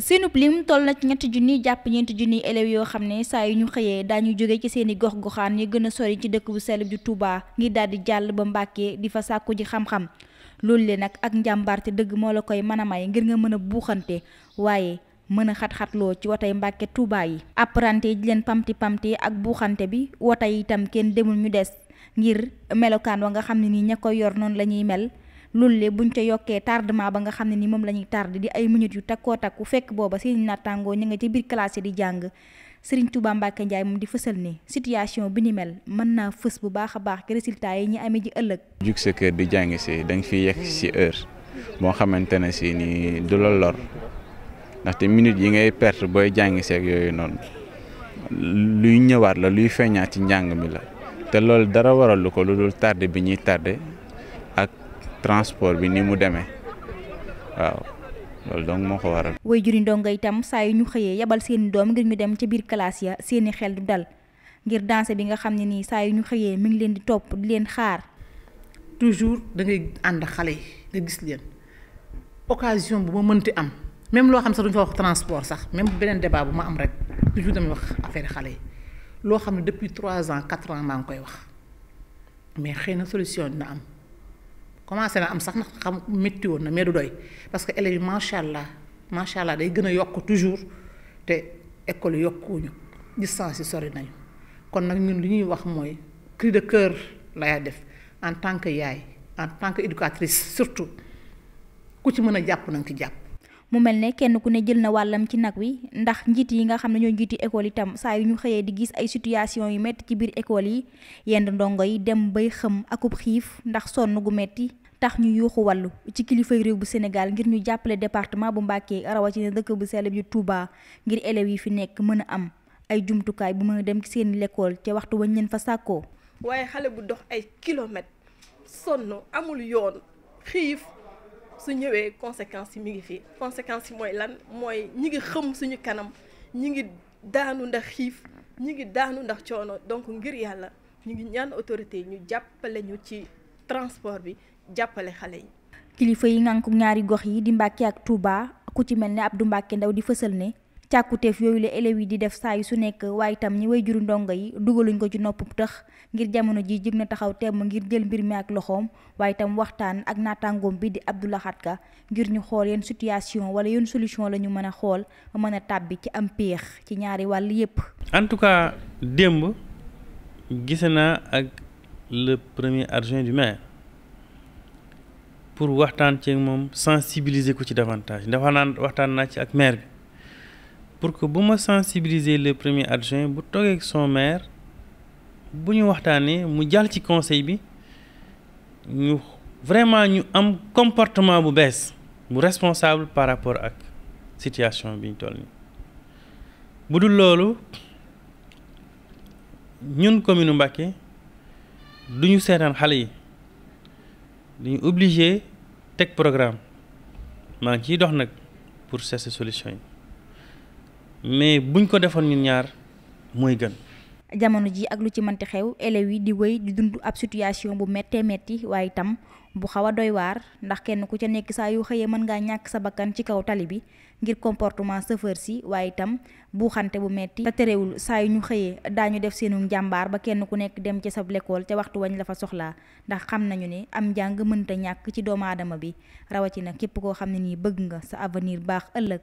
seenub lim toll na ci ñetti junni jàpp ñeenti junni élèves yoo xam ne saa yu ñu xëyee daañu jóge ci seeni gox-goxaan yi gën a sori ci dëkk bu sell bi Touba ngir daal di jàll ba Mbàkke di fa sàkku ji xam-xam loolu le nag ak njàmbaarte dëgg moo la koy mën a may ngir nga mën a buuxante waaye mën a xat-xatloo ci watay Mbàkke Touba yi apprenti di leen pamti ak buuxante bi wata yi itam kenn demul ñu des ngir melokaan wa nga xam ne nii ña koy yor noonu la ñuy mel loolu le buñ ca yokkee tardement ba nga xam ne ni moom la ñuy tardé di ay minutes yu takkoo takku fekk booba seeni nattangoo ñu nga ci biir classe yi di jàng Serigne Touba Mbacké Ndiaye moom di fësal ne situation bi ni mel mën naa fës bu baax a baax ci résultats yi ñu amee ji ëllëg. jug sa kër di jàng si da nga fiy yegg si heure boo xamante ne si ni du la lor ndaxte minutes yi ngay perte booy jàng si ak yooyu noonu luy ñëwaat la luy feeñaat ci njàng mi la te loolu dara waralu ko lu dul tardé bi ñuy tardé ak transport bi ni mu demee waaw. loolu donc moo ko waral. way juri ndongo itam saa yu ñu xëyee yabal seeni doom ngir ñu dem ca biir classe ya seeni xel du dal ngir danse bi nga xam ne nii saa yu ñu xëyee mi ngi leen di topp di leen xaar. toujours da ngay ànd xale yi nga gis leen occasion bu ma mënti am même loo xam sax duñu fa wax transport sax même beneen débat bu ma am rek toujours damay wax affaire xale yi loo xam ne depuis 3 ans 4 ans maa ngi koy wax mais xëy na solution dina am. commencé na am sax na xam métti woon na mais du doy parce que élèves yi macha allah day gën a yokk toujours te école yi yokkuwuñu distance yi sori nañu kon nag ñun li ñuy wax mooy cri de cœur lay def en tant que yaay en tant que éducatrice surtout ku ci mën a jàpp nañ ci jàpp. mu mel ne kenn ku ne jël na wàllam ci nag wi ndax njiit yi nga xam ne ñoo njiiti école itam saa yu ñu xëyee di gis ay situation yu metti ci biir école yi yenn ndongo yi dem bay xëm akub xiif ndax sonn gu metti tax ñu yuuxu wàllu ci kilifay réew bu Sénégal ngir ñu jàppale département bu Mbacké rawatina dëkk bu sell bi Touba ngir élèves yi fi nekk mën a am ay jumtukaay bu mën a dem ci seen l'école ca waxtu wañ leen fa sàkkoo. waaye xale bu dox ay kilomètres sonn amul yoon xiif su ñëwee conséquences yi mi ngi fi conséquences yi mooy lan mooy ñi ngi xëm suñu kanam ñi ngi daanu ndax xiif ñi ngi daanu ndax coono donc ngir yàlla ñu ngi ñaan autorité yi ñu jàppale ñu ci transport bi jàppale xale yi. kilifa yi ngànk ñaari gox yi di Mbacké ak Touba ku ci mel ne Abdou Mbacké Ndaw di fësal ne càkkuteef yooyu la élèves yi di def saa yu su nekk waaye itam ñi way juru ndongo yi dugaluñ ko ci nopp tëx ngir jamono ji jig na taxaw temm ngir jël mbir mi ak loxoom waaye itam waxtaan ak naataangoom bi di Abdou Lahad Ka ngir ñu xool yenn situation wala yenn solution la ñu mën a xool ba mën a tàbbi ci am péex ci ñaari wàll yépp. En tout cas démb gise naa ak le premier adjoint du maire pour waxtaan ci moom sensibiliser ko ci davantage ndax waxtaan naa ci ak maire bi pour que bu ma sensibiliser le premier adjoint bu toogee ak son maire bu ñu waxtaanee mu jàll ci conseil bi ñu vraiment ñu am comportement bu bees bu responsable par rapport ak situation bi ñu toll nii bu dul loolu ñun commune Mbacké du ñu seetaan xale yi dañu obligé teg programme maa ngi ciy dox nag pour chercher solution yi mais buñ ko defoon ñun ñaar mooy gën. jamono ji ak lu ci mënti xew élèves yi di wéy di dund ab situation bu méttee métti waaye itam bu xaw a doy waar ndax kenn ku ca nekk saa yu xëyee mën ngaa ñàkk sa bakkan ci kaw tali bi ngir comportement chauffeur si waaye itam buuxante bu metti te terewul saa yu ñu xëyee daañu def seenu njàmbaar ba kenn ku nekk dem ca sa l'école ca waxtu wañ la fa soxlaa ndax xam nañu ne am njàng mënta ñàkk ci doomu aadama bi rawatina képp koo xam ne nii bëgg nga sa avenir baax ëllëg.